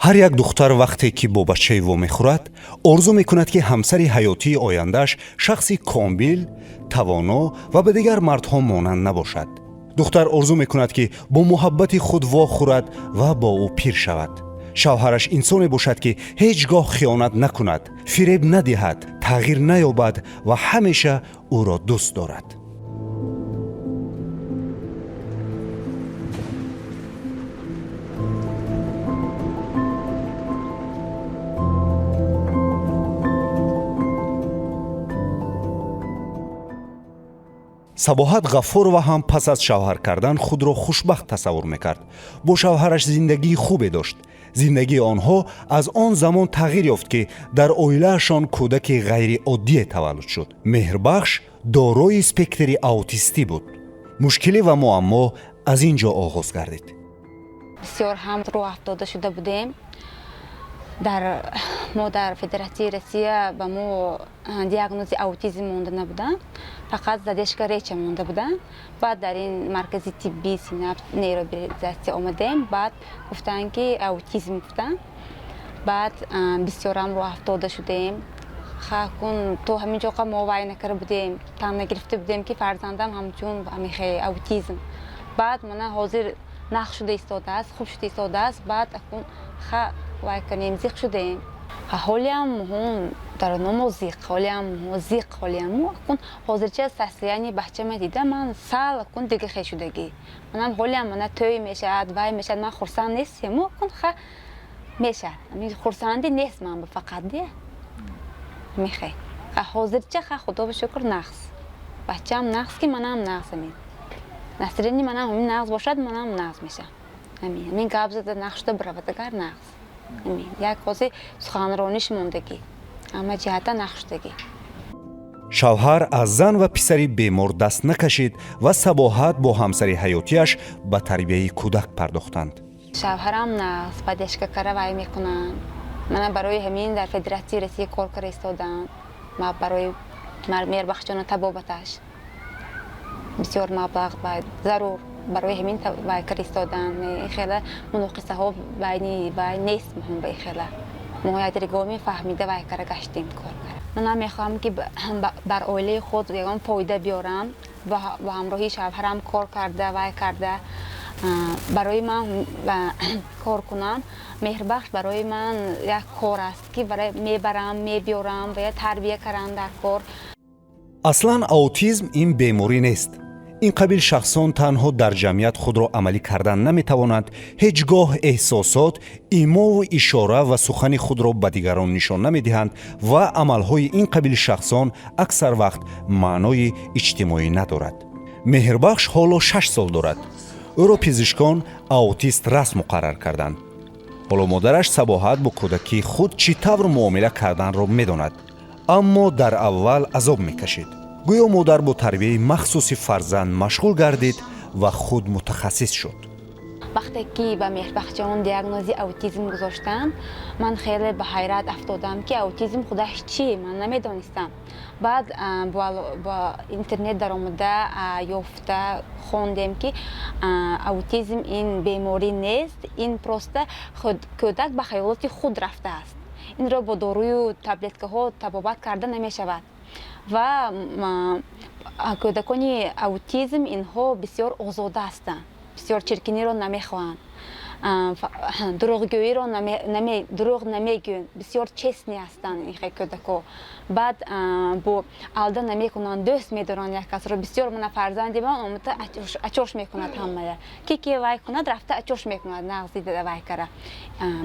ҳар як духтар вақте ки бо бачаи во мехӯрад орзу мекунад ки ҳамсари ҳаётии ояндааш шахси комил, тавоно ва ба дигар мардҳо монанд набошад. духтар орзу мекунад ки бо муҳаббати худ вохӯрад ва бо ӯ пир шавад. шавҳараш инсоне бошад ки ҳеҷ гоҳ хиёнат накунад, фиреб надиҳад, тағйир наёбад ва ҳамеша ӯро дӯст дорад. сабоҳат ғафурова ҳам пас аз шавҳар кардан худро хушбахт тасаввур мекард. бо шавҳараш зиндагии хубе дошт. зиндагии онҳо аз он замон тағйир ёфт ки дар оилаашон кӯдаки ғайриоддие таваллуд шуд. меҳрбахш дорои спектри аутистӣ буд. мушкилӣ ва муаммо аз ин ҷо оғоз гардид. бисёр ҳам роҳ афтода шуда будем. мо дар Федератсияи Россия ба мо диагнози аутизм монда набуда, фақат задешка реча монда буда. баъд дар ин маркази тиббии синапс нейробилизатсия омадем, баъд гуфтанд ки аутизм гуфтанд. баъд бисёрам роҳ афтода шудем. хакун то ҳамин ҷоқа мо вай накарда будем, тан нагирифта будем ки фарзандам ҳамчун ҳамихе аутизм. баъд мана ҳозир нах шуда истодааст, хуб шуда истодааст. баъд акун вай канем зиқ шудем. ҳолиам муҳум дар номо зиқ, ҳолиам зиқ, ҳолиам акун ҳозирча состояние баҳчама дида ман сал акун дига хеш шудагӣ. манам ҳолиам мана тӯй мешавад, вай мешавад, ман хурсанд нестем, акун мешавад. хурсандӣ нест ман ба фақат де. мехе. ҳозирча худо ба шукр нағз. баҳчаам нағз ки манам нағз амин. насрини манам ҳамин нағз бошад, манам нағз мешам. амин гап зада нағз шуда биравад агар нағз. як ҳозир суханрониш мондагӣ, ҳама ҷиҳата нақш шудагӣ. шавҳар аз зан ва писари бемор даст накашид ва сабоҳат бо ҳамсари ҳаётияш ба тарбияи кӯдак пардохтанд. шавҳарам нағз падешка кара вай мекунанд. мана барои ҳамин дар Федератсияи Россия кор кара истодам. ма барои меҳрбахшона табобаташ бисёр маблағ байд зарур барои ҳамин вай кар истодан. хела муноқисаҳо байни вай нест муҳим ба хела. мо ядриго мефаҳмида вай кара гаштем кор кара. ман мехоҳам ки бар оилаи худ ягон фоида биёрам. ба ҳамроҳи шавҳарам кор карда вай карда барои ман кор кунам. меҳрбахш барои ман як кор аст ки мебарам, мебиёрам ва тарбия карам дар кор. аслан аутизм ин беморӣ нест. ин қабил шахсон танҳо дар ҷамъият худро амалӣ кардан наметавонанд, ҳеҷ гоҳ эҳсосот, имову ишора ва сухани худро ба дигарон нишон намедиҳанд ва амалҳои ин қабили шахсон аксар вақт маънои иҷтимоӣ надорад. меҳрбахш ҳоло 6 сол дорад. ӯро пизишкон аутист расм муқаррар карданд. ҳоло модараш сабоҳат бо кӯдакии худ чӣ тавр муомила карданро медонад, аммо дар аввал азоб мекашид. гӯё модар бо тарбияи махсуси фарзанд машғул гардид ва худ мутахассис шуд. вақте ки ба меҳрбахчон диагнози аутизм гузоштанд, ман хеле ба ҳайрат афтодам ки аутизм худаш чӣ, ман намедонистам. баъд ба интернет даромада ёфта хондем ки аутизм ин беморӣ нест, ин просто кӯдак ба хаёлоти худ рафтааст. инро бо дорую таблеткаҳо табобат карда намешавад. ва кӯдакони аутизм инҳо бисёр озода ҳастанд, бисёр чиркиниро намехоҳанд, дурӯғгӯиро дурӯғ намегӯянд, бисёр честни ҳастанд ин кӯдакҳо. баъд бо алда намекунанд, дӯст медоранд як касро. бисёр мана фарзанди ман омада ачош мекунад ҳамая. ки вай кунад рафта ачош мекунад, нағзи дада вай кара.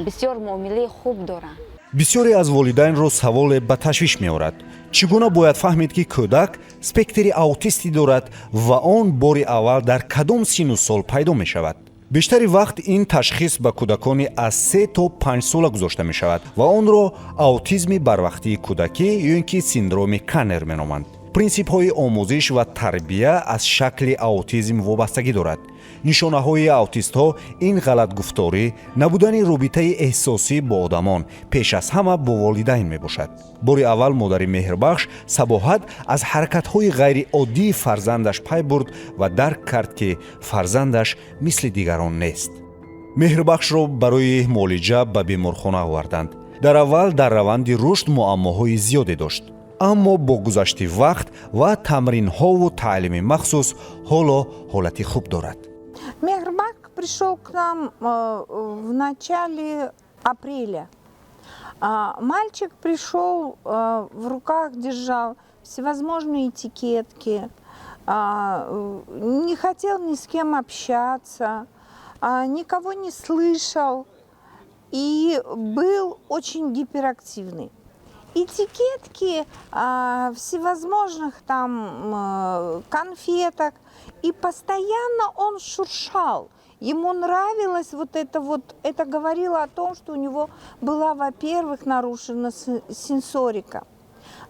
бисёр муомилаи хуб доранд. бисёре аз волидайнро саволе ба ташвиш меорад. чӣ гуна бояд фаҳмид ки кӯдак спектри аутистӣ дорад ва он бори аввал дар кадом сину сол пайдо мешавад? бештари вақт ин ташхис ба кӯдакони аз 3 то 5 сола гузошта мешавад ва онро аутизми барвақтии кӯдакӣ ё ин ки синдроми Каннер меноманд. принсипҳои омӯзиш ва тарбия аз шакли аутизм вобастагӣ дорад. нишонаҳои аутистҳо ин ғалатгуфторӣ, набудани робитаи эҳсосӣ бо одамон, пеш аз ҳама бо волидайн мебошад. бори аввал модари меҳрбахш сабоҳат аз ҳаракатҳои ғайриоддии фарзандаш пай бурд ва дарк кард ки фарзандаш мисли дигарон нест. меҳрбахшро барои муолиҷа ба беморхона оварданд. дар аввал дар раванди рушд муаммоҳои зиёде дошт, аммо бо гузашти вақт ва тамринҳову таълими махсус ҳоло ҳолати хуб дорад. Мехрбах пришел к нам в начале апреля. Мальчик пришел, в руках держал всевозможные этикетки, не хотел ни с кем общаться, никого не слышал и был очень гиперактивный. Этикетки всевозможных там конфеток, и постоянно он шуршал. Ему нравилось это говорило о том, что у него была, во-первых, нарушена сенсорика.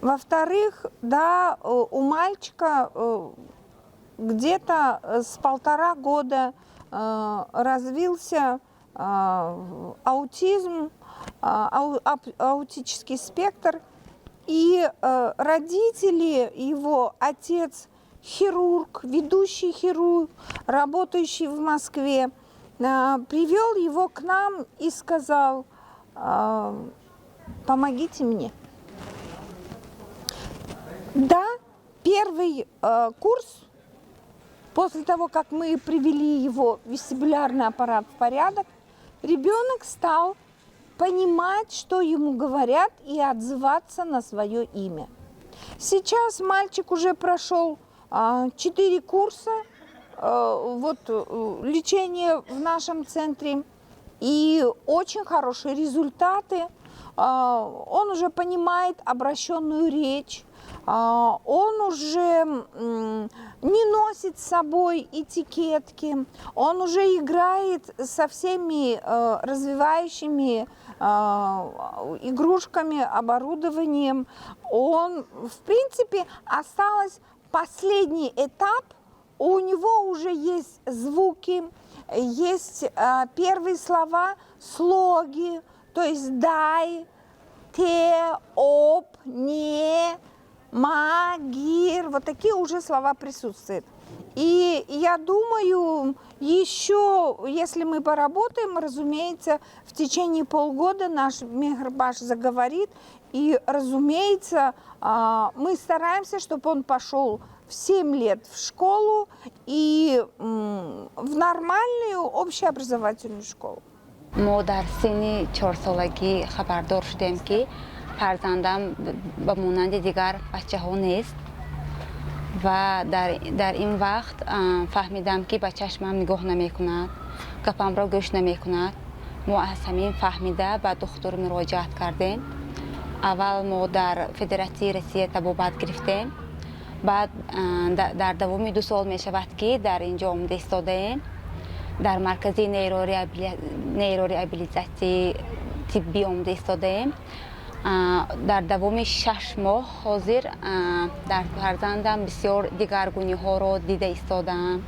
Во-вторых, да, у мальчика где-то с 1,5 года развился аутизм, аутический спектр, и родители его, отец хирург, ведущий хирург, работающий в Москве, привел его к нам и сказал: помогите мне. Да, первый курс, после того, как мы привели его вестибулярный аппарат в порядок, ребенок стал понимать, что ему говорят, и отзываться на свое имя. Сейчас мальчик уже прошел 4 курса лечения в нашем центре, и очень хорошие результаты. Он уже понимает обращенную речь, он уже не носит с собой этикетки, он уже играет со всеми развивающими игрушками, оборудованием. Он, в принципе, осталось последний этап. У него уже есть звуки, есть первые слова, слоги, то есть дай, те, оп, не, магир. Вот такие уже слова присутствуют. И я думаю, еще, если мы поработаем, разумеется, в течение полгода наш Мехрбах заговорит. И, разумеется, мы стараемся, чтобы он пошел в 7 лет в школу и в нормальную общеобразовательную школу. ما در سن 4 سالگی خبردار شدیم که فرزندم به مانند دیگر بچه ها نیست و در این وقت فهمیدم که به چشمم نگاه نمی کند، گپم را گوش نمی کند. ما از همین فهمیده به دکتر مراجعت کردیم. اول ما در فدراسیون روسیه طبابت گرفتیم، بعد در دوام 2 سال می شود که در اینجا آمده ایستاده‌ایم. در مرکز نیروریابیلیتاسی طبی آمده ایستاده‌ایم. در دوام 6 ماه حاضر در فرزندم بسیار دیگرگونی‌ها را دیده ایستادم.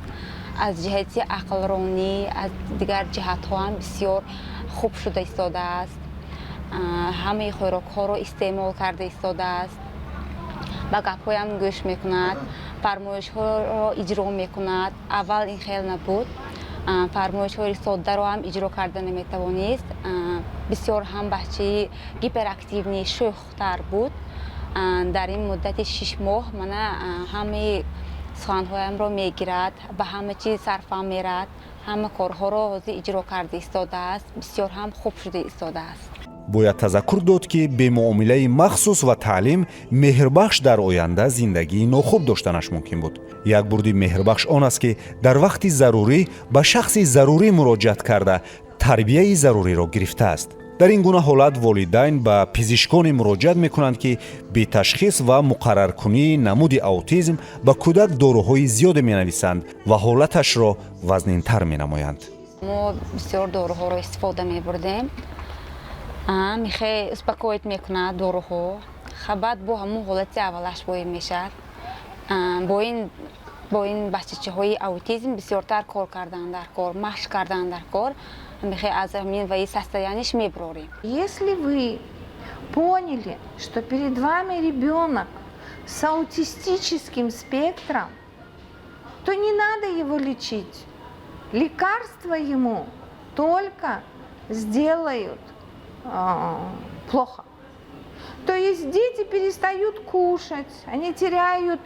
از جهت عقلرانی، از دیگر جهت‌ها هم بسیار خوب شده ایستاده است. همه خوراک‌ها را استعمال کرده ایستاده است. به گپ‌هایم گوش می‌کند، فرمایش‌ها را اجرا می‌کند. اول این خیلی نبود. فرمایش‌های ساده را هم اجرا کرده نمی‌توانست. بسیار هم بچه هیپراکتیو شوخ‌تر بود. در این مدت 6 ماه من همه سخن‌هایم را می‌گیرد، به همه چیز صرفم می‌رد، همه کارها را حاضر اجرا کرده ایستاده است. بسیار هم خوب شده ایستاده است. бояд тазаккур дод ки бемуомилаи махсус ва таълим меҳрбахш дар оянда зиндагии нохуб доштанаш мумкин буд. як бурди меҳрбахш он аст ки дар вақти зарурӣ ба шахси зарурӣ муроҷиат карда тарбияи заруриро гирифтааст. дар ин гуна ҳолат волидайн ба пизишконе муроҷиат мекунанд ки беташхис ва муқарраркунии намуди аутизм ба кӯдак доруҳои зиёде менависанд ва ҳолаташро вазнинтар менамоянд. мо бисёр доруҳоро истифода мебурдем. خیلی اسپاکویت میکنه دوروها. خبات با همون حالتی اولش باید میشه. با این بچه‌های اوتیسم بسیارتر کار کردن در کار، مشق کردن در کار. میخوای از همین و این состояниеш میبریم. Если вы поняли, что перед вами ребенок с аутистическим спектром, то не надо его лечить. Лекарства ему только сделают плохо. То есть дети перестают кушать, они теряют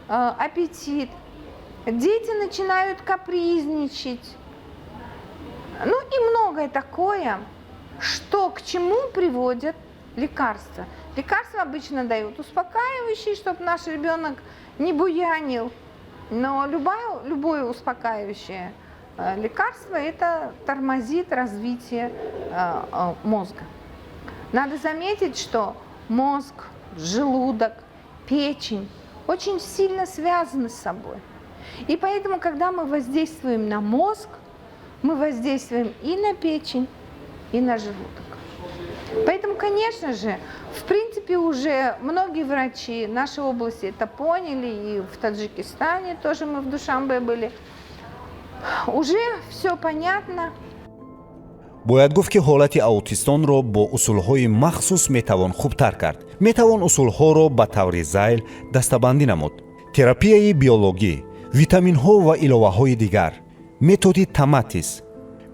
аппетит, дети начинают капризничать. Ну и многое такое, что к чему приводят лекарства. Лекарства обычно дают успокаивающие, чтобы наш ребенок не буянил. Но любое успокаивающее лекарство это тормозит развитие мозга. Надо заметить, что мозг, желудок, печень очень сильно связаны с собой. И поэтому, когда мы воздействуем на мозг, мы воздействуем и на печень, и на желудок. Поэтому, конечно же, в принципе, уже многие врачи нашей области это поняли, и в Таджикистане тоже мы в Душанбе были. Уже все понятно. бояд гуфт ки ҳолати аутистонро бо усулҳои махсус метавон хубтар кард. метавон усулҳоро ба таври зайл дастабандӣ намуд. терапияи биологӣ, витаминҳо ва иловаҳои дигар, методи таматис,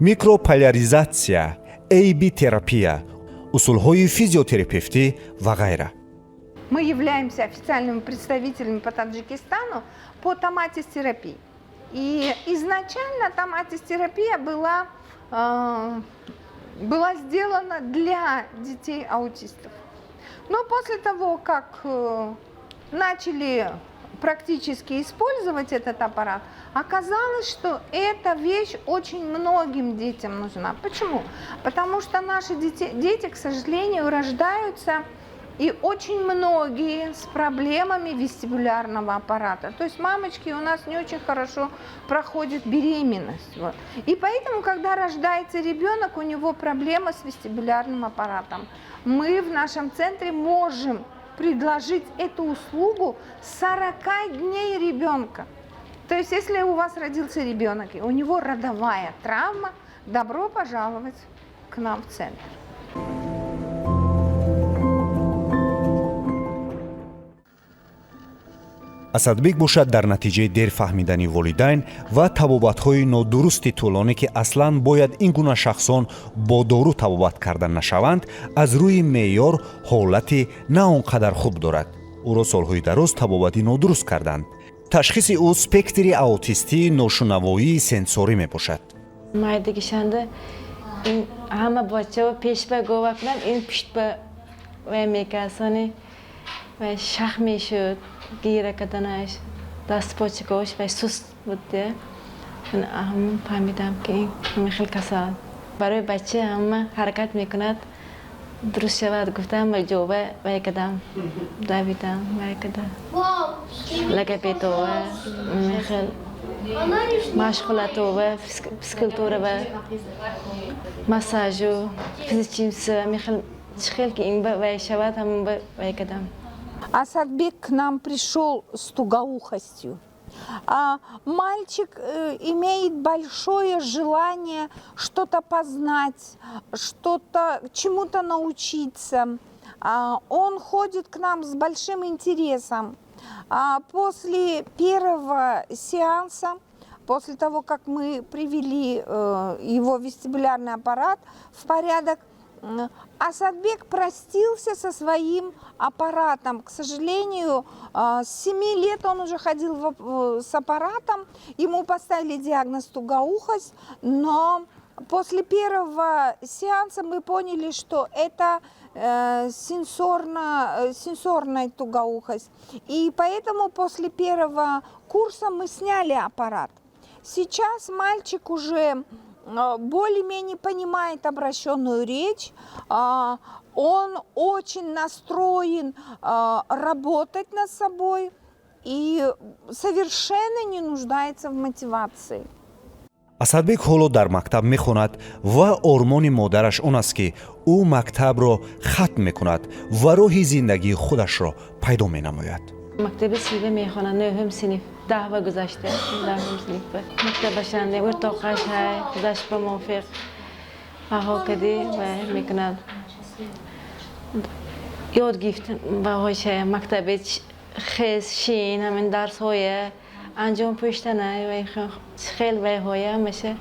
микрополяризатсия, AB терапия, усулҳои физиотерапевтӣ ва гайра. Мы являемся официальными представителями по Таджикистану по томатис-терапии. И изначально томатис-терапия была сделана для детей-аутистов. Но после того, как начали практически использовать этот аппарат, оказалось, что эта вещь очень многим детям нужна. Почему? Потому что наши дети, к сожалению, рождаются и очень многие с проблемами вестибулярного аппарата. То есть мамочки у нас не очень хорошо проходят беременность. Вот. И поэтому, когда рождается ребенок, у него проблема с вестибулярным аппаратом. Мы в нашем центре можем предложить эту услугу 40 дней ребенка. То есть, если у вас родился ребенок, и у него родовая травма, добро пожаловать к нам в центр. асадбек бошад дар натиҷаи дер фаҳмидани волидайн ва табобатҳои нодурусти тӯлоне ки аслан бояд ин гуна шахсон бо дору табобат карда нашаванд, аз рӯи меъёр ҳолати на он қадар хуб дорад. ӯро солҳои дароз табобати нодуруст карданд. ташхиси ӯ спектри аутистии ношунавоии сенсорӣ мебошад. майдагишанда ин ҳама бачаҳо пешба гова кунам ин пуштба ва мекасони ва шах мешуд гира каданаш дастпочакош ва суст будде. ман ҳама фаҳмидам ки ин ҳама хел касал барои бача ҳама ҳаракат мекунад дуруст шавад гуфтам ва ҷоба вай кадам давидам вай кадам лагапетова хел машғулатова физкультура ва массажу физичимса хел хел ки ин вай шавад ҳама вай кадам. Асадбек к нам пришел с тугоухостью. Мальчик имеет большое желание что-то познать, чему-то научиться. Он ходит к нам с большим интересом. После первого сеанса, после того, как мы привели его вестибулярный аппарат в порядок, Асадбек простился со своим аппаратом. К сожалению, с 7 лет он уже ходил с аппаратом, ему поставили диагноз тугоухость, но после первого сеанса мы поняли, что это сенсорная тугоухость. И поэтому после первого курса мы сняли аппарат. Сейчас мальчик уже более-менее понимает обращенную речь, он очень настроен работать над собой и совершенно не нуждается в мотивации. асадбек ҳоло дар мактаб мехонад ва ормони модараш он аст ки ӯ мактабро хатм мекунад ва роҳи зиндагии худашро пайдо менамояд. мактаби сида мехонад 9 синиф 10 ва гузашта 10 синиф мактабашан уртоқаш ҳай худаш ба мувофиқ баҳо кади ва мекунад ёд гифт баҳоша мактаби хез шин ҳамин дарсҳоя анҷом пуштана ва хел вайҳоя маша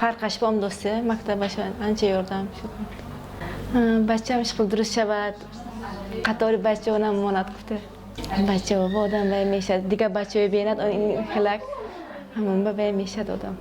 farqash bom do'sti maktabgacha ancha yordam shud. Bacham ish qilib durust shabad. Qatori bacha ona monat kufte. Bacha bu odam va mesha diga bacha benat in xalak. Hamon ba mesha odam.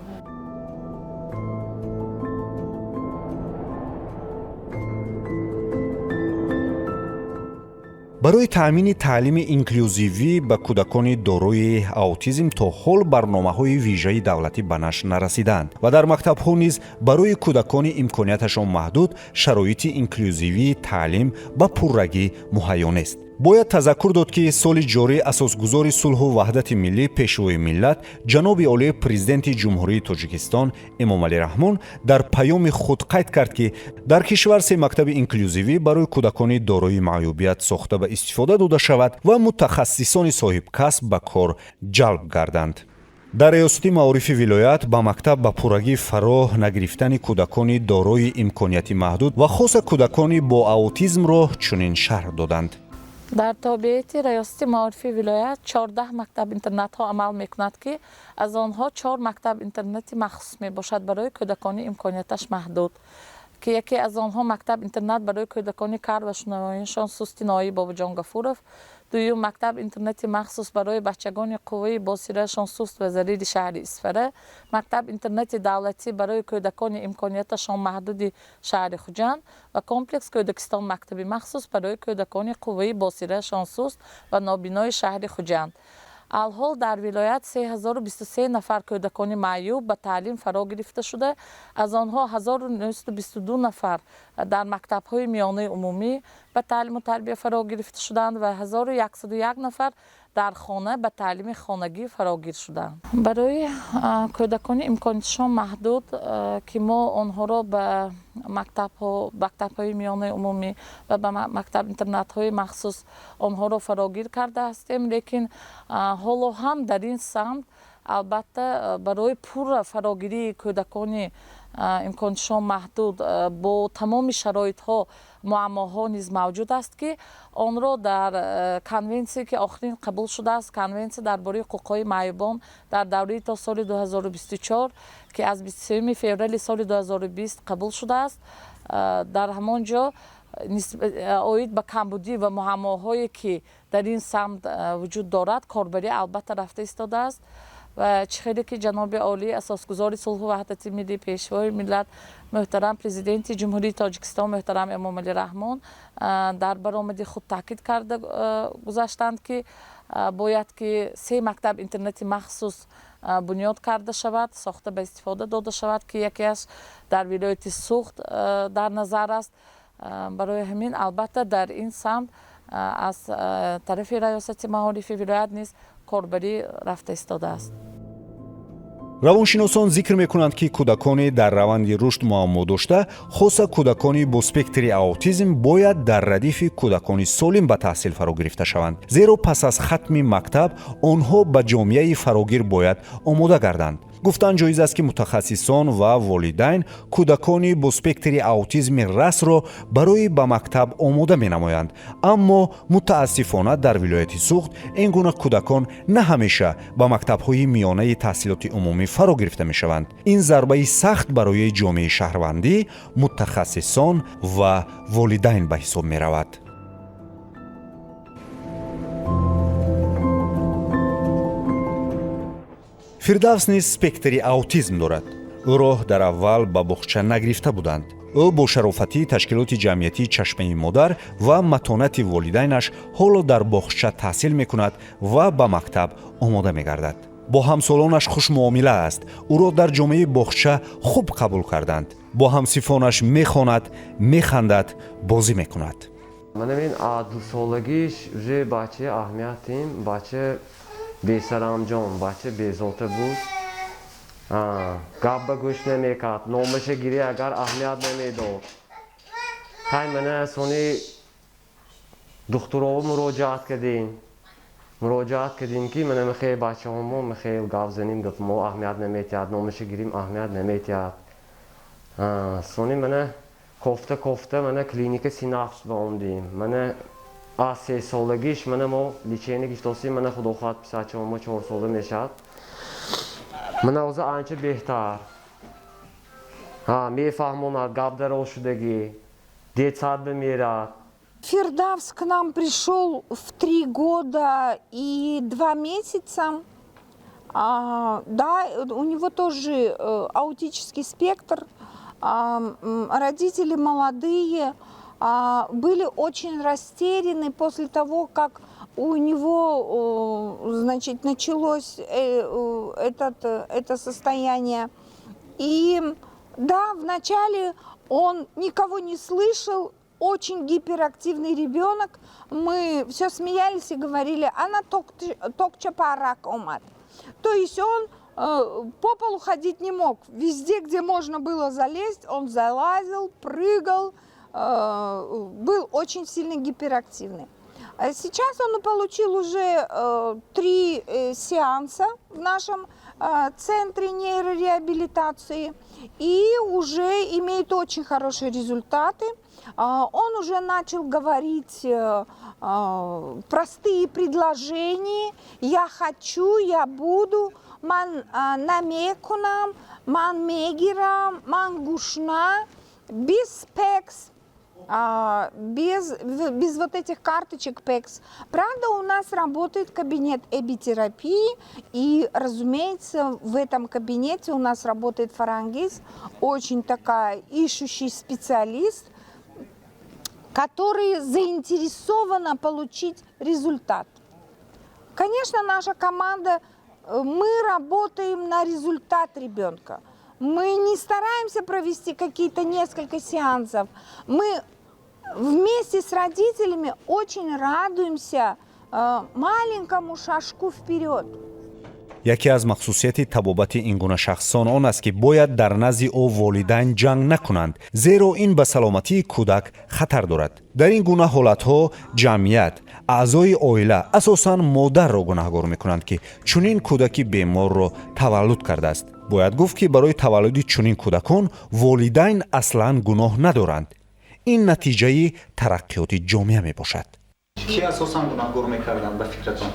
барои таъмини таълими инклюзивӣ ба кӯдакони дорои аутизм то ҳол барномаҳои вижаи давлатӣ ба нашр нарасидаанд ва дар мактабҳо низ барои кӯдакони имконияташон маҳдуд шароити инклюзивии таълим ба пуррагӣ муҳайё нест. бояд тазаккур дод ки соли ҷорӣ асосгузори сулҳу ваҳдати миллӣ пешвои миллат ҷаноби олии президенти ҷумҳурии тоҷикистон эмомалӣ раҳмон дар паёми худ қайд кард ки дар кишвар се мактаби инклюзивӣ барои кӯдакони дорои маъюбият сохта ба истифода дода шавад ва мутахассисони соҳибкасб ба кор ҷалб гарданд. дар риёсати маорифи вилоят ба мактаб ба пуррагӣ фаро нагирифтани кӯдакони дорои имконияти маҳдуд ва хоса кӯдакони бо аутизмро чунин шарҳ доданд. дар тобеати риёсати маорифи вилоят 14 мактаб интернатҳо амал мекунад ки аз онҳо 4 мактаб интернати махсус мебошад барои кӯдакони имконияташ маҳдуд ки яке аз онҳо мактаб интернат барои кӯдакони кар ва шунавоишон сусти нои бобоҷон гафуров, дуюм мактаб интернати махсус барои бачагони қувваи босираашон суст ва зарири шаҳри Исфара, мактаб интернати давлатӣ барои кӯдакони имконияташон маҳдуди шаҳри Хуҷанд ва комплекс кӯдакистон мактаби махсус барои кӯдакони қувваи босираашон суст ва нобинои шаҳри Хуҷанд. алҳол дар вилоят 3023 нафар кӯдакони маъюб ба таълим фаро гирифта шуда, аз онҳо 1922 нафар дар мактабҳои миёнаи умумӣ ба таълиму тарбия фаро гирифта шуданд ва 1101 нафар дар хона ба таълими хонагӣ фарогир шуданд. барои кӯдакони имкониятшон маҳдуд ки мо онҳоро ба мактабҳои миёнаи умумӣ ва ба мактаб интернатҳои махсус онҳоро фарогир карда ҳастем, лекин ҳоло ҳам дар ин самт албатта барои пурра фарогирии кӯдакони имкониятшон маҳдуд бо тамоми шароитҳо муаммоҳо низ мавҷуд аст ки онро дар конвенсие ки охирин қабул шудааст, конвенсия дар бораи ҳуқуқҳои маъюбон дар давраи то соли 2024 ки аз 23 феврали соли 2020 қабул шудааст, дар ҳамон ҷо оид ба камбудӣ ва муаммоҳое ки дар ин самт вуҷуд дорад корбарӣ албатта рафта истодааст ва чӣ хеле ки ҷаноби олии асосгузори сулҳу ваҳдати миллӣ пешвои миллат муҳтарам президенти ҷумҳурии тоҷикистон муҳтарам эмомалӣ раҳмон дар баромади худ таъкид карда гузаштанд ки бояд ки 3 мактаб интернати махсус бунёд карда шавад, сохта ба истифода дода шавад ки якеаш дар вилояти Суғд дар назар аст. барои ҳамин албатта дар ин самт аз тарафи риёсати маорифи вилоят низ корбарӣ рафта истодааст. равоншиносон зикр мекунанд ки кӯдакони дар раванди рушд муаммо дошта, хоса кӯдакони бо спектри аутизм бояд дар радифи кӯдакони солим ба таҳсил фаро гирифта шаванд, зеро пас аз хатми мактаб онҳо ба ҷомеаи фарогир бояд омода гарданд. гуфтан ҷоиз аст ки мутахассисон ва волидайн кӯдакони бо спектри аутизми расро барои ба мактаб омода менамоянд, аммо мутаассифона дар вилояти Суғд ин гуна кӯдакон на ҳамеша ба мактабҳои миёнаи таҳсилоти умумӣ фаро гирифта мешаванд. ин зарбаи сахт барои ҷомеаи шаҳрвандӣ, мутахассисон ва волидайн ба ҳисоб меравад. фирдавс низ спектри аутизм дорад. ӯро дар аввал ба боғча нагирифта буданд. ӯ бо шарофатӣ ташкилоти ҷамъиятии чашмаи модар ва матонати волидайнаш ҳоло дар боғча таҳсил мекунад ва ба мактаб омода мегардад. бо ҳамсолонаш хушмуомила аст. ӯро дар ҷомеаи боғча хуб қабул карданд. бо ҳамсифонаш мехонад, механдад, бозӣ мекунад. Мене ин 2 солагиш уже бача аҳамиятим, бача бесарамҷон, бача безота буд. Гап ба гӯш намекард, номаша гирӣ агар аҳамият намедод. Хай мана сони духтурово муроҷиат кардем ки мана михел бачаҳомо михел гап занем, гуфтем мо аҳамият наметиҳад, номаша гирим аҳамият наметиҳад. Сони мана кофта мана клиника синапс ба омдем. Мана аз 3 солагиш мана мо лечение гирифтосем, мана худохоҳад писачаҳомо 4 сола мешавад. мана ҳозир анча беҳтар. میفهموند گپ در شدگی детсад میرد. Фирдавс к нам пришел в 3 года и 2 месяца. Да, у него тоже аутический спектр. Родители молодые, были очень растеряны после того, как у него, значит, началось это состояние. И да, вначале он никого не слышал, очень гиперактивный ребенок. Мы все смеялись и говорили, она токча парак омат. То есть он по полу ходить не мог. Везде, где можно было залезть, он залазил, прыгал, был очень сильно гиперактивный. Сейчас он получил уже 3 сеанса в нашем центре нейрореабилитации и уже имеет очень хорошие результаты. Он уже начал говорить простые предложения. Я хочу, я буду. Ман намекунам, ман мегирам, ман гушна. Без пекс. Без вот этих карточек ПЭКС. Правда, у нас работает кабинет эбитерапии, и, разумеется, в этом кабинете у нас работает фарангист, очень такая ищущий специалист, который заинтересована получить результат. Конечно, наша команда, мы работаем на результат ребенка. Мы не стараемся провести какие-то несколько сеансов. Мы вместе с родителями очень радуемся маленькому шажку вперед. яке аз махсусияти табобати ин гуна шахсон он аст ки бояд дар назди о волидайн ҷанг накунанд, зеро ин ба саломатии кӯдак хатар дорад. дар ин гуна ҳолатҳо ҷамъият, аъзои оила, асосан модарро гунаҳгор мекунанд ки чунин кӯдаки беморро таваллуд кардааст. бояд гуфт ки барои таваллуди чунин кӯдакон волидайн аслан гуноҳ надоранд. ин натиҷаи тараққиёти ҷомеа мебошад. Ки асосан гунаҳгор мекарданд ба фикратон?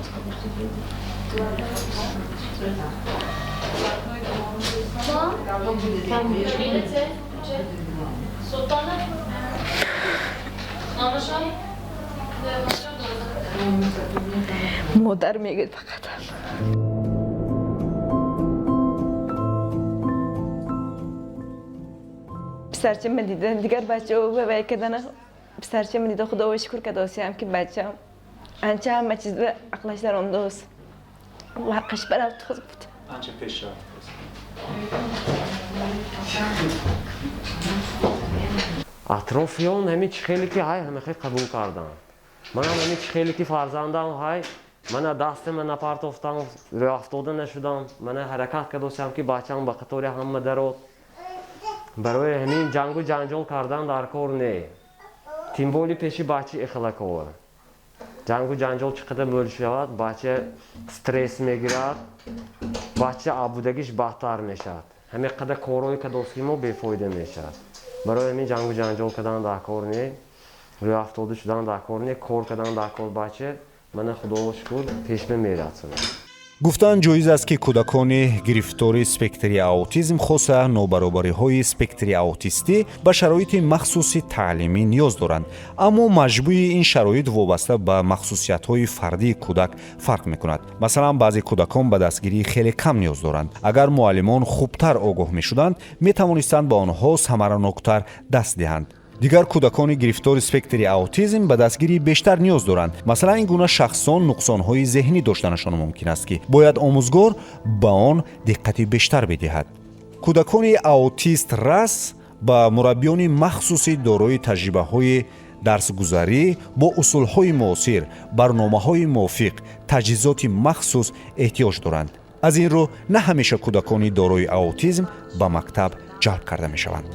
مادر میگه فقط پسرچه من دیدم دیگر بچه ها به کردن پسرچه من دیدم خدا و شکر که داشتم که بچه هم انچه همه چیز به عقلش در آن دوست ورقش برات خود بود Анча пеш рафт. اطرافیان همین خیلی که های همه خیلی قبول کردن. من همین خیلی که فرزندم های من دست من نپرتافتم روی افتاده نشدم. من حرکت کردم که بچه‌ام به خاطر همه درات برای همین جنگ و جنجال کردن در کار نه. تیمبولی پیشی بچه اخلاق جنگ و جنجال چقدر مول شود بچه استرس میگیرد بچه آبودگیش بهتر میشد همه قدر کارهایی که داشتیم ما بیفایده میشد برای همین جنگ و جنجال کردن در کار نه روی افتاده شدن در کار نه کار کردن در کار بچه من خدا شکر پیش میرسونه гуфтанд ҷоиз аст ки кӯдакони гирифтори спектри аутизм хоса нобаробариҳои спектри аутистӣ ба шароити махсуси таълимӣ ниёз доранд, аммо маҷмӯи ин шароит вобаста ба махсусиятҳои фардии кӯдак фарқ мекунад. масалан баъзе кӯдакон ба дастгирии хеле кам ниёз доранд. агар муаллимон хубтар огоҳ мешуданд метавонистанд ба онҳо самараноктар даст диҳанд. дигар кӯдакони гирифтори спектри аутизм ба дастгирии бештар ниёз доранд. масалан ин гуна шахсон нуқсонҳои зеҳнӣ доштанашон мумкин аст ки бояд омӯзгор ба он диққати бештар бидиҳад. кӯдакони аутист рас ба мураббиёни махсуси дорои таҷрибаҳои дарсгузарӣ бо усулҳои муосир, барномаҳои мувофиқ, таҷҳизоти махсус эҳтиёҷ доранд. аз ин рӯ на ҳамеша кӯдакони дорои аутизм ба мактаб ҷалб карда мешаванд.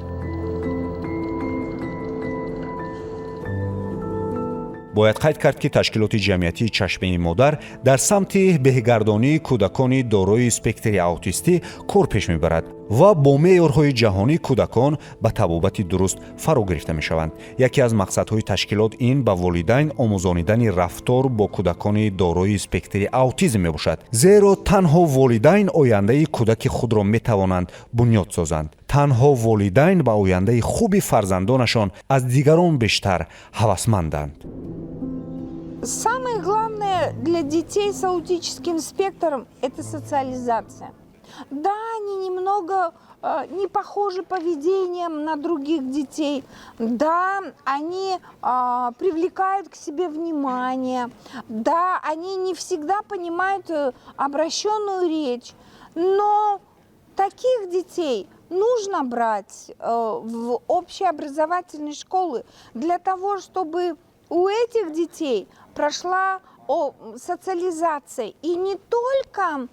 бояд қайд кард ки ташкилоти ҷамъиятии чашмаи модар дар самти беҳгардонии кӯдакони дорои спектри аутистӣ кор пеш мебарад. ва бо меъёрҳои ҷаҳонӣ кӯдакон ба табобати дуруст фаро гирифта мешаванд. яке аз мақсадҳои ташкилот ин ба волидайн омӯзонидани рафтор бо кӯдакони дорои спектри аутизм мебошад, зеро танҳо волидайн ояндаи кӯдаки худро метавонанд бунёд созанд. танҳо волидайн ба ояндаи хуби фарзандонашон аз дигарон бештар ҳавасманданд. Самое главное для детей с аутическим спектром – это социализация. Да, они немного не похожи поведением на других детей. Да, они привлекают к себе внимание. Да, они не всегда понимают обращенную речь. Но таких детей нужно брать в общеобразовательные школы для того, чтобы у этих детей прошла социализация. И не только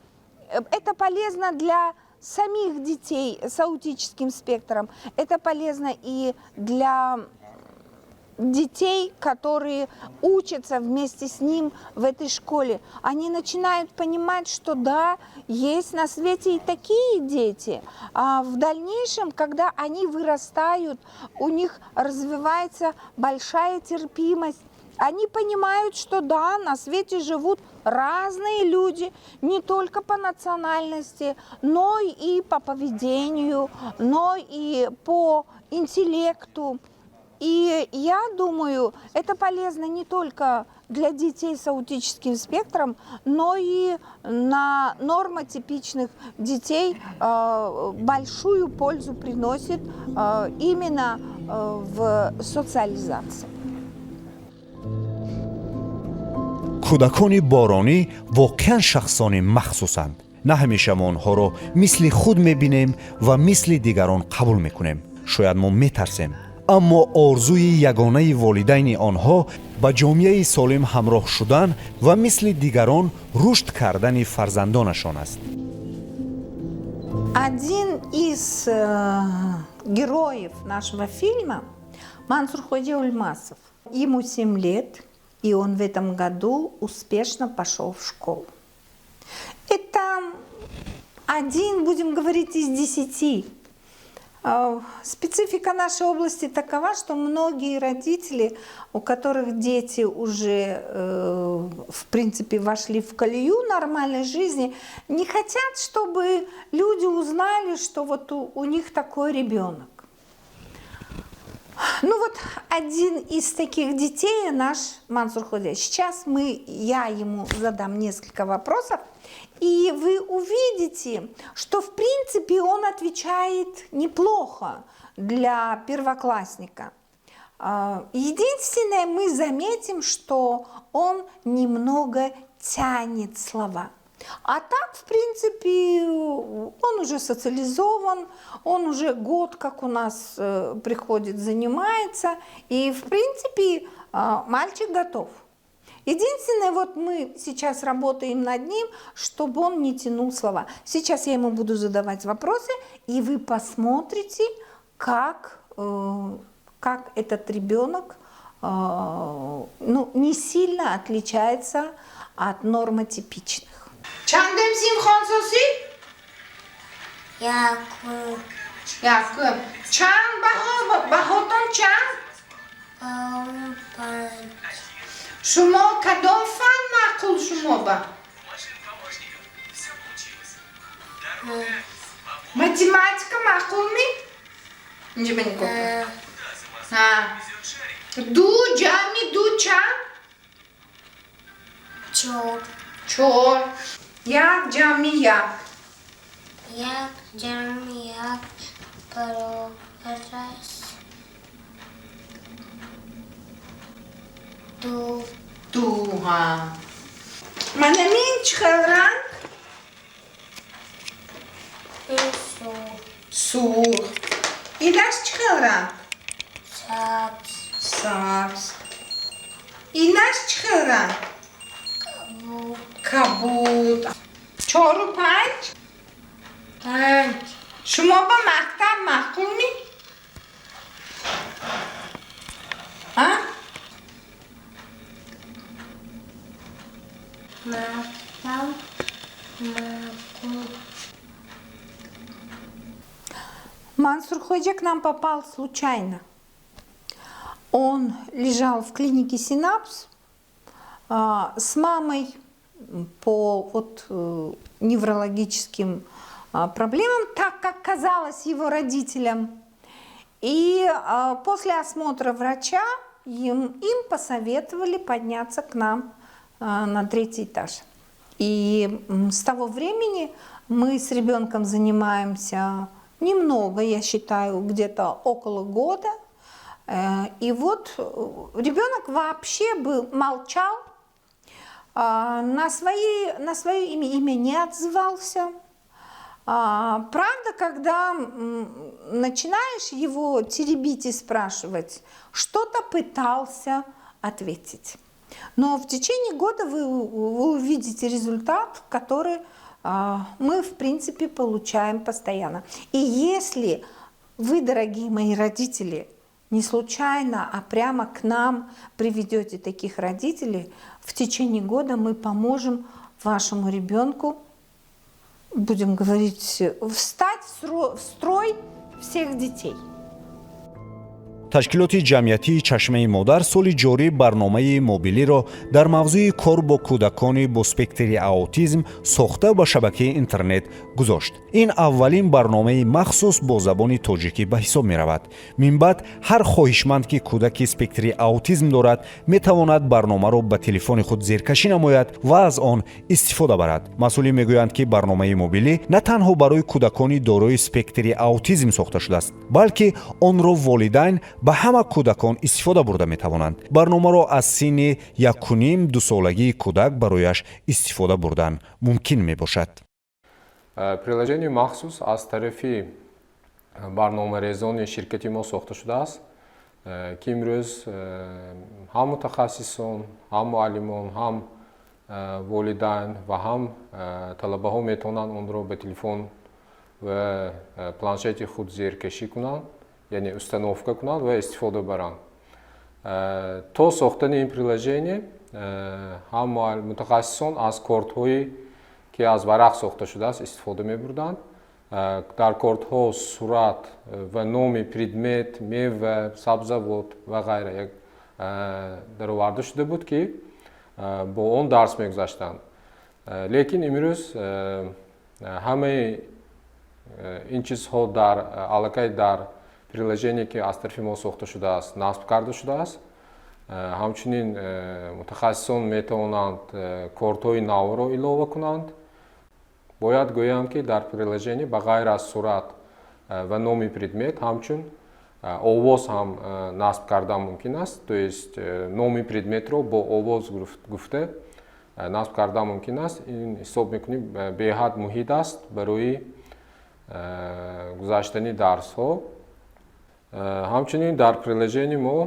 это полезно для самих детей с аутическим спектром, это полезно и для детей, которые учатся вместе с ним в этой школе. Они начинают понимать, что да, есть на свете и такие дети. А в дальнейшем, когда они вырастают, у них развивается большая терпимость. Они понимают, что да, на свете живут разные люди, не только по национальности, но и по поведению, но и по интеллекту. И я думаю, это полезно не только для детей с аутическим спектром, но и на нормотипичных детей большую пользу приносит именно в социализации. кӯдакони боронӣ воқеан шахсони махсусанд. на ҳамеша мо онҳоро мисли худ мебинем ва мисли дигарон қабул мекунем. шояд мо метарсем, аммо орзуи ягонаи волидайни онҳо ба ҷомеаи солим ҳамроҳ шудан ва мисли дигарон рушд кардани фарзандонашон аст. Один из героев нашего фильма Мансурходи Ульмасов. Ему 7 лет. И он в этом году успешно пошел в школу. Это один, будем говорить, из 10. Специфика нашей области такова, что многие родители, у которых дети уже, в принципе, вошли в колею нормальной жизни, не хотят, чтобы люди узнали, что вот у них такой ребенок. Ну вот один из таких детей наш Мансур Ходи. Сейчас я ему задам несколько вопросов, и вы увидите, что в принципе он отвечает неплохо для первоклассника. Единственное, мы заметим, что он немного тянет слова. А так, в принципе, он уже социализован, он уже год, как у нас приходит, занимается, и, в принципе, мальчик готов. Единственное, вот мы сейчас работаем над ним, чтобы он не тянул слова. Сейчас я ему буду задавать вопросы, и вы посмотрите, как этот ребенок не сильно отличается от нормотипичных. Чандем Симхон Соси? Якуб. Чан Бахотон Чан? Шумо кадом фан мақул шумо ба? Математика мақул ми? Инҷа бинӣ кӯта. Ду ҷамъи ду чанд? Чор. Як ҷамъи як. Як ҷамъи як баробар аст ду. Mana men чӣ хел ранг? Сурх. Инаш чӣ хел ранг? Сабз. Инаш чӣ хел ранг? Кабуд. 4 و 5? 5. شما با مکتب مخدومی؟ مکتب مخدوم. Мансур Ходжа к нам попал случайно. Он лежал в клинике «Синапс» с мамой по неврологическим проблемам, так как казалось его родителям. И после осмотра врача им посоветовали подняться к нам на 3-й этаж. И с того времени мы с ребенком занимаемся немного, я считаю, где-то около года. И вот ребенок вообще молчал, на свое имя не отзывался. Правда, когда начинаешь его теребить и спрашивать, что-то пытался ответить. Но в течение года вы увидите результат, который мы, в принципе, получаем постоянно. И если вы, дорогие мои родители, не случайно, а прямо к нам приведете таких родителей, в течение года мы поможем вашему ребенку, будем говорить, встать в строй всех детей. ташкилоти ҷамъиятии чашмаи модар соли ҷорӣ барномаи мобилиро дар мавзӯи кор бо кӯдакони бо спектри аутизм сохта ба шабакаи интернет гузошт. ин аввалин барномаи махсус бо забони тоҷикӣ ба ҳисоб меравад. минбаъд ҳар хоҳишманд ки кӯдаки спектри аутизм дорад метавонад барномаро ба телефони худ зеркашӣ намояд ва аз он истифода барад. масъулин мегӯянд ки барномаи мобилӣ на танҳо барои кӯдакони дорои спектри аутизм сохта шудааст, балки онро волидайн ба ҳама кӯдакон истифода бурда метавонанд. барномаро аз синни 1.5-2 солагии кӯдак барояш истифода бурдан мумкин мебошад. приложение махсус аз тарафи барномарезони ширкати мо сохта шудааст ки имрӯз ҳам мутахассисон, ҳам муаллимон, ҳам волидайн ва ҳам талабаҳо метавонанд онро ба телефон ва планшети худ зеркашӣ кунанд, яъне установка кунанд ва истифода баранд. то сохтани ин приложение ҳам мутахассисон аз кортҳои ки аз варақ сохта шудааст истифода мебурданд. дар кортҳо сурат ва номи предмет, мева, сабзавот ва ғайра дароварда шуда буд ки бо он дарс мегузаштанд. лекин имрӯз ҳамаи ин чизҳо аллакай дар приложение ки аз тарафи мо сохта шудааст насб карда шудааст. ҳамчунин мутахассисон метавонанд кортҳои навро илова кунанд. бояд гӯям ки дар приложение ба ғайр аз сурат ва номи предмет ҳамчун овоз ҳам насб кардан мумкин аст. то есть номи предметро бо овоз гуфта насб кардан мумкин аст. ин ҳисоб мекунем беҳад муҳит аст барои гузаштани дарсҳо. ҳамчунин дар приложение мо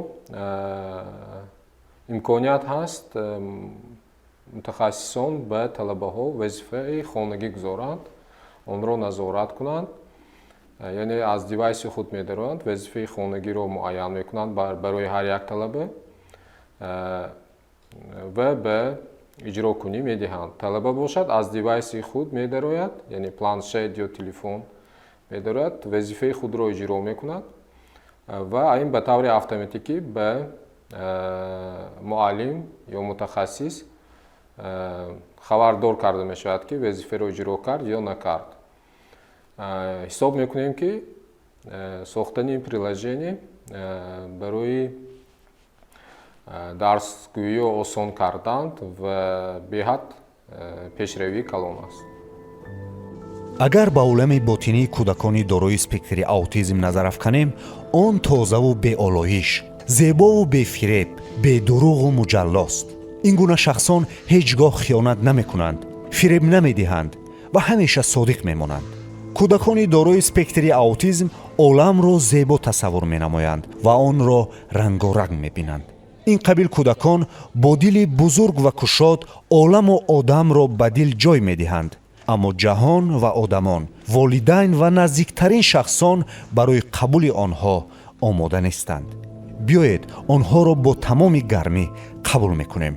имконият ҳаст мутахассисон ба талабаҳо вазифаи хонагӣ гузоранд, онро назорат кунанд, яъне аз девайси худ медароянд, вазифаи хонагиро муайян мекунанд барои ҳар як талаба ва ба иҷрокунӣ медиҳанд. талаба бошад аз девайси худ медарояд, яъне планшет ё телефон медарояд, вазифаи худро иҷро мекунад ва ин ба таври автоматикӣ ба муаллим ё мутахассис хабардор карда мешавад ки вазифаро иҷро кард ё накард. ҳисоб мекунем ки сохтани ин приложение барои дарсгӯиё осон карданд ва беҳад пешравии калон аст. агар ба олами ботинии кӯдакони дорои спектри аутизм назар афканем, он тозаву беолоиш, зебову бефиреб, бедуруғу муҷаллост. ин гуна шахсон ҳеҷ гоҳ хиёнат намекунанд, фиреб намедиҳанд ва ҳамеша содиқ мемонанд. кӯдакони дорои спектри аутизм оламро зебо тасаввур менамоянд ва онро рангоранг мебинанд. ин қабил кӯдакон бо дили бузург ва кушод оламу одамро ба дил ҷой медиҳанд. аммо ҷаҳон ва одамон, волидайн ва наздиктарин шахсон барои қабули онҳо омода нестанд. биёед онҳоро бо тамоми гармӣ қабул мекунем.